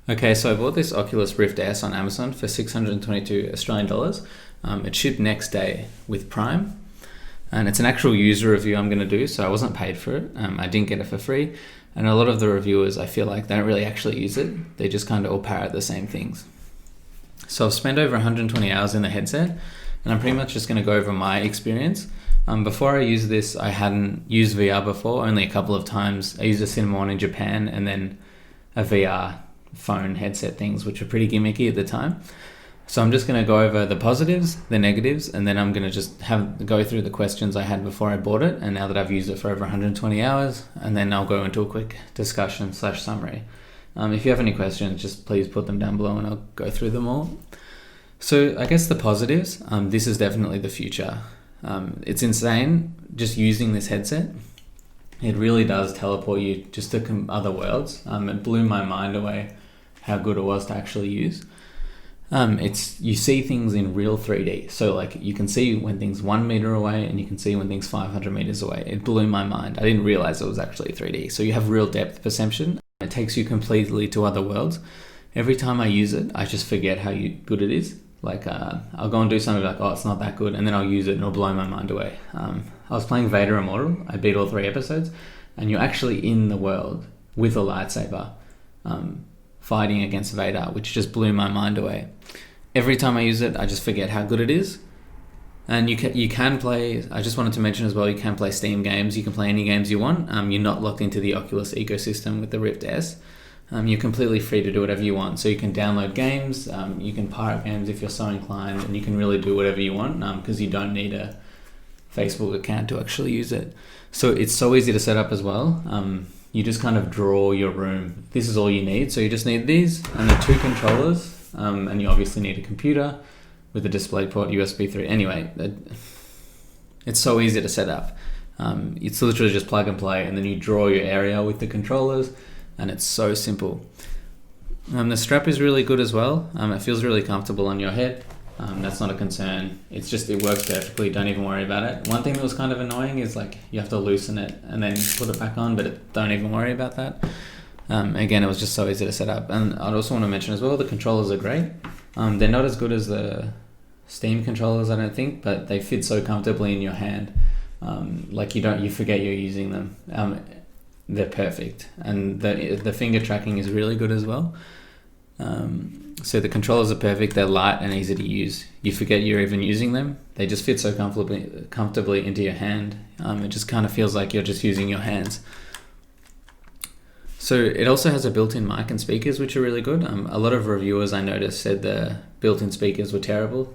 Okay, so I bought this Oculus Rift S on Amazon for 622 Australian dollars. It shipped next day with Prime, and it's an actual user review I'm going to do, so I wasn't paid for it. I didn't get it for free, and a lot of the reviewers, I feel like, they don't really actually use it. They just kind of all parrot the same things. So I've spent over 120 hours in the headset, and I'm pretty much just going to go over my experience. Before I used this, I hadn't used VR before, only a couple of times. I used a Cinema One in Japan, and then a VR phone headset things, which were pretty gimmicky at the time. So I'm just going to go over the positives, the negatives, and then I'm going to just go through the questions I had before I bought it, and now that I've used it for over 120 hours, and then I'll go into a quick discussion / summary. If you have any questions, just please put them down below and I'll go through them all. So I guess the positives, this is definitely the future. It's insane just using this headset. It really does teleport you just to other worlds. It blew my mind away how good it was to actually use. You see things in real 3D. So like you can see when things 1 meter away and you can see when things 500 meters away. It blew my mind. I didn't realize it was actually 3D. So you have real depth perception. It takes you completely to other worlds. Every time I use it, I just forget how good it is. Like I'll go and do something like, oh, it's not that good, and then I'll use it and it'll blow my mind away. I was playing Vader Immortal. I beat all 3 episodes, and you're actually in the world with a lightsaber, fighting against Vader, which just blew my mind away. Every time I use it, I just forget how good it is. And you can play, I just wanted to mention as well, you can play Steam games. You can play any games you want. You're not locked into the Oculus ecosystem with the Rift S. You're completely free to do whatever you want. So you can download games, you can pirate games if you're so inclined, and you can really do whatever you want because you don't need a Facebook account to actually use it. So it's so easy to set up as well. You just kind of draw your room. This is all you need. So you just need these and the 2 controllers, and you obviously need a computer with a DisplayPort, USB 3. Anyway, it's so easy to set up. It's literally just plug and play, and then you draw your area with the controllers, and it's so simple. The strap is really good as well. It feels really comfortable on your head. That's not a concern. It works perfectly. Don't even worry about it. One thing that was kind of annoying is like you have to loosen it and then put it back on, but don't even worry about that. Again, it was just so easy to set up. And I'd also want to mention as well, the controllers are great. They're not as good as the Steam controllers, I don't think, but they fit so comfortably in your hand. Like you forget you're using them. They're perfect, and the finger tracking is really good as well. So the controllers are perfect. They're light and easy to use. You forget you're even using them. They just fit so comfortably into your hand. It just kind of feels like you're just using your hands. So it also has a built-in mic and speakers, which are really good. A lot of reviewers I noticed said the built-in speakers were terrible.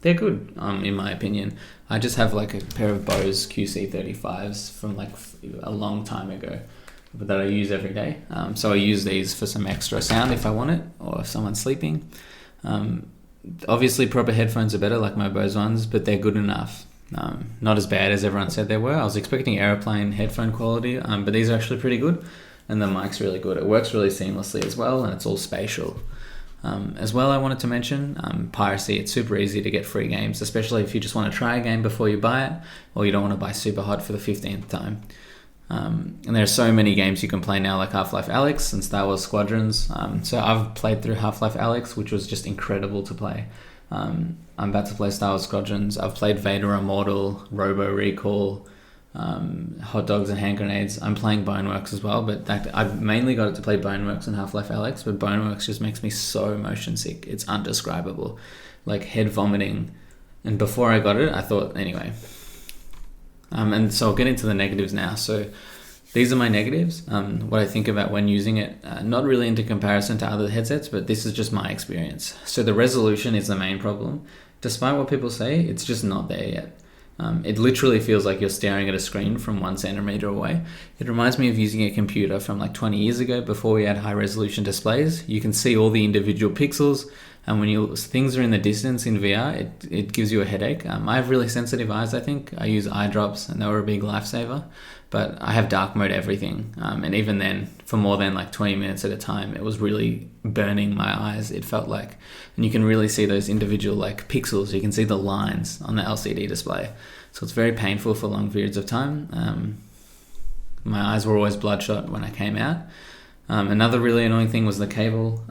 They're good, in my opinion. I just have like a pair of Bose QC35s from like a long time ago that I use every day. So I use these for some extra sound if I want it, or if someone's sleeping. Obviously proper headphones are better, like my Bose ones, but they're good enough. Not as bad as everyone said they were. I was expecting airplane headphone quality, but these are actually pretty good. And the mic's really good. It works really seamlessly as well, and it's all spatial. As well, I wanted to mention piracy. It's super easy to get free games, especially if you just want to try a game before you buy it, or you don't want to buy Superhot for the 15th time. And there are so many games you can play now, like Half-Life Alyx and Star Wars Squadrons. So I've played through Half-Life Alyx, which was just incredible to play. I'm about to play Star Wars Squadrons. I've played Vader Immortal, Robo Recall, Hot Dogs and Hand Grenades. I'm playing Boneworks as well, but I've mainly got it to play Boneworks and Half-Life Alyx, but Boneworks just makes me so motion sick. It's undescribable, like head vomiting. And before I got it, I thought, anyway. And so I'll get into the negatives now. So these are my negatives, what I think about when using it. Not really into comparison to other headsets, but this is just my experience. So the resolution is the main problem. Despite what people say, it's just not there yet. It literally feels like you're staring at a screen from 1 centimeter away. It reminds me of using a computer from like 20 years ago before we had high resolution displays. You can see all the individual pixels, and when things are in the distance in VR, it gives you a headache. I have really sensitive eyes, I think. I use eye drops, and they were a big lifesaver. But I have dark mode everything, and even then, for more than like 20 minutes at a time, it was really burning my eyes, it felt like. And you can really see those individual like pixels. You can see the lines on the LCD display. So it's very painful for long periods of time. My eyes were always bloodshot when I came out. Another really annoying thing was the cable.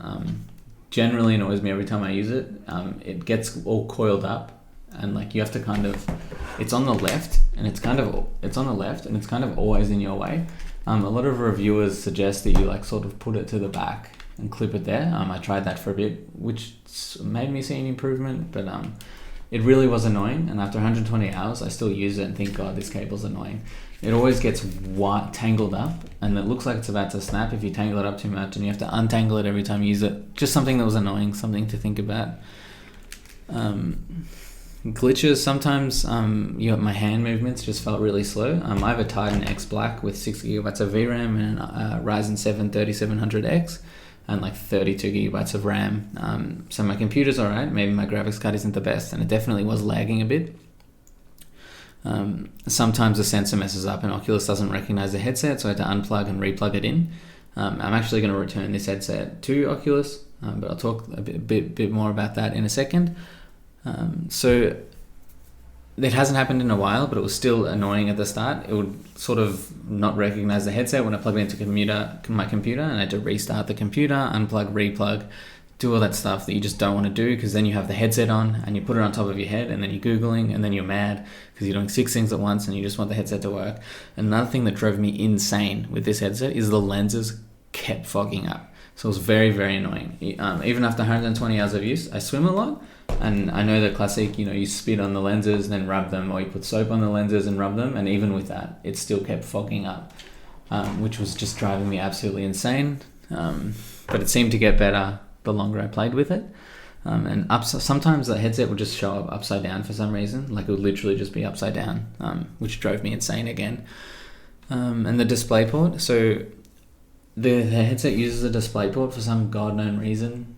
Generally annoys me every time I use it. It gets all coiled up, and like you have to kind of, it's on the left, and it's kind of always in your way. A lot of reviewers suggest that you like sort of put it to the back and clip it there. I tried that for a bit, which made me see an improvement, but it really was annoying. And after 120 hours, I still use it and think, God, this cable's annoying. It always gets tangled up, and it looks like it's about to snap if you tangle it up too much, and you have to untangle it every time you use it. Just something that was annoying, something to think about. Glitches, sometimes my hand movements just felt really slow. I have a Titan X Black with 6GB of VRAM and a Ryzen 7 3700X and like 32GB of RAM. So my computer's alright, maybe my graphics card isn't the best, and it definitely was lagging a bit. Sometimes the sensor messes up and Oculus doesn't recognize the headset, so I had to unplug and replug it in. I'm actually going to return this headset to Oculus, but I'll talk a bit more about that in a second. So it hasn't happened in a while, but it was still annoying at the start. It would sort of not recognize the headset when I plugged it into my computer, and I had to restart the computer, unplug, replug, do all that stuff that you just don't want to do, because then you have the headset on and you put it on top of your head, and then you're Googling, and then you're mad because you're doing 6 things at once and you just want the headset to work. Another thing that drove me insane with this headset is the lenses kept fogging up. So it was very, very annoying. Even after 120 hours of use, I swim a lot, and I know the classic, you spit on the lenses and then rub them, or you put soap on the lenses and rub them, and even with that, it still kept fogging up, which was just driving me absolutely insane. But it seemed to get better the longer I played with it. Sometimes the headset would just show up upside down for some reason, like it would literally just be upside down, which drove me insane again. And the DisplayPort, so the headset uses a DisplayPort for some god known reason,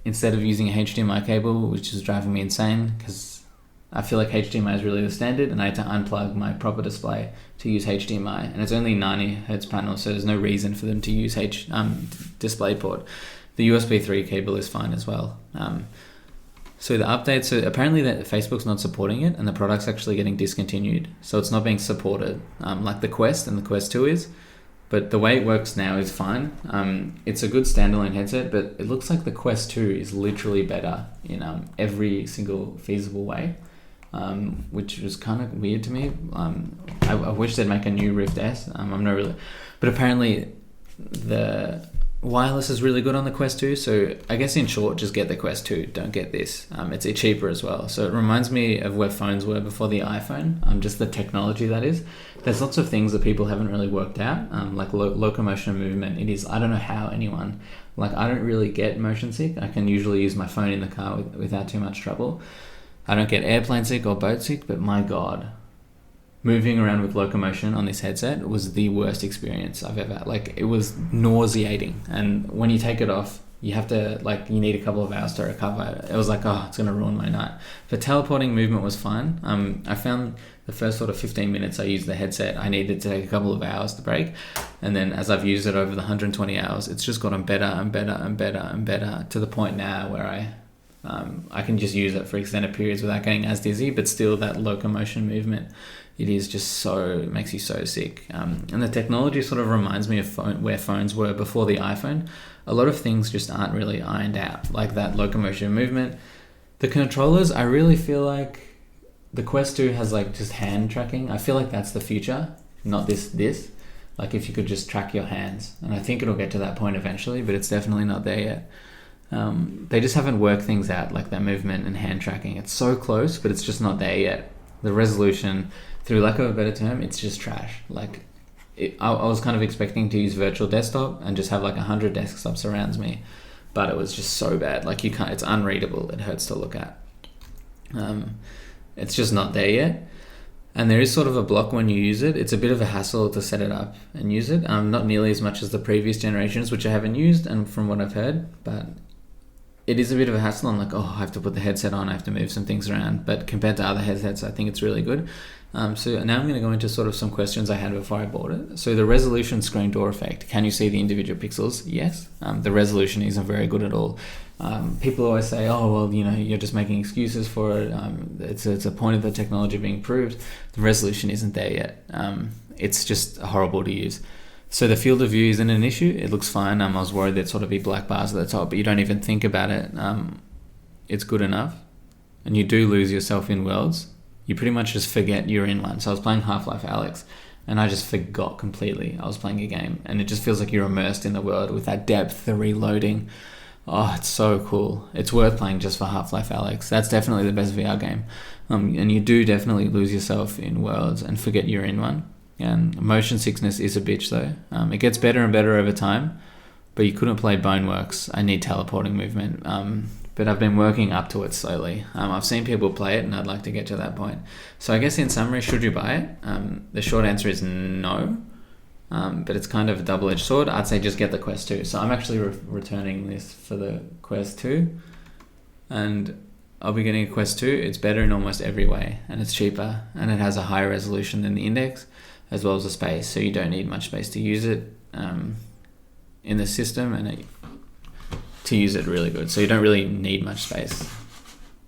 instead of using a HDMI cable, which is driving me insane because I feel like HDMI is really the standard, and I had to unplug my proper display to use HDMI, and it's only 90Hz panel, so there's no reason for them to use DisplayPort. The USB 3 cable is fine as well. So the updates, so apparently that Facebook's not supporting it, and the product's actually getting discontinued, so it's not being supported like the Quest and the Quest 2 is. But the way it works now is fine. It's a good standalone headset, but it looks like the Quest 2 is literally better in every single feasible way, which was kind of weird to me. I wish they'd make a new Rift S. I'm not really... But apparently the wireless is really good on the Quest 2, so I guess in short, just get the Quest 2, don't get this. It's cheaper as well. So it reminds me of where phones were before the iPhone, just the technology that is. There's lots of things that people haven't really worked out, like locomotion and movement. I don't know how anyone, I don't really get motion sick. I can usually use my phone in the car without too much trouble. I don't get airplane sick or boat sick, but my God, moving around with locomotion on this headset was the worst experience I've ever had. It was nauseating, and when you take it off, you have to you need a couple of hours to recover. It was it's gonna ruin my night. But teleporting movement was fine. I found the first sort of 15 minutes I used the headset, I needed to take a couple of hours to break, and then as I've used it over the 120 hours, it's just gotten better and better and better and better, to the point now where I can just use it for extended periods without getting as dizzy, but still that locomotion movement, it is just it makes you so sick. And the technology sort of reminds me of where phones were before the iPhone. A lot of things just aren't really ironed out, like that locomotion movement. The controllers, I really feel like the Quest 2 has just hand tracking. I feel like that's the future, not this. If you could just track your hands, and I think it'll get to that point eventually, but it's definitely not there yet. They just haven't worked things out, like that movement and hand tracking. It's so close, but it's just not there yet. The resolution, through lack of a better term, it's just trash. I was kind of expecting to use virtual desktop and just have 100 desktops around me, but it was just so bad. You can't. It's unreadable. It hurts to look at. It's just not there yet. And there is sort of a block when you use it. It's a bit of a hassle to set it up and use it. Not nearly as much as the previous generations, which I haven't used, and from what I've heard, but it is a bit of a hassle. I'm I have to put the headset on, I have to move some things around. But compared to other headsets, I think it's really good. So now I'm going to go into sort of some questions I had before I bought it. So the resolution screen door effect. Can you see the individual pixels? Yes. The resolution isn't very good at all. People always say, oh, well, you're just making excuses for it. It's a point of the technology being proved. The resolution isn't there yet. It's just horrible to use. So the field of view isn't an issue. It looks fine. I was worried there'd sort of be black bars at the top, but you don't even think about it. It's good enough. And you do lose yourself in worlds. You pretty much just forget you're in one. So I was playing Half-Life Alyx, and I just forgot completely I was playing a game. And it just feels like you're immersed in the world with that depth, the reloading. Oh, it's so cool. It's worth playing just for Half-Life Alyx. That's definitely the best VR game. And you do definitely lose yourself in worlds and forget you're in one. And motion sickness is a bitch though. It gets better and better over time, but you couldn't play Boneworks. I need teleporting movement. But I've been working up to it slowly. I've seen people play it and I'd like to get to that point. So I guess in summary, should you buy it? The short answer is no. But it's kind of a double-edged sword. I'd say just get the Quest 2. So I'm actually returning this for the Quest 2. And I'll be getting a Quest 2. It's better in almost every way. And it's cheaper. And it has a higher resolution than the Index, as well as the space. So you don't need much space to use it in the system. And to use it really good. So you don't really need much space.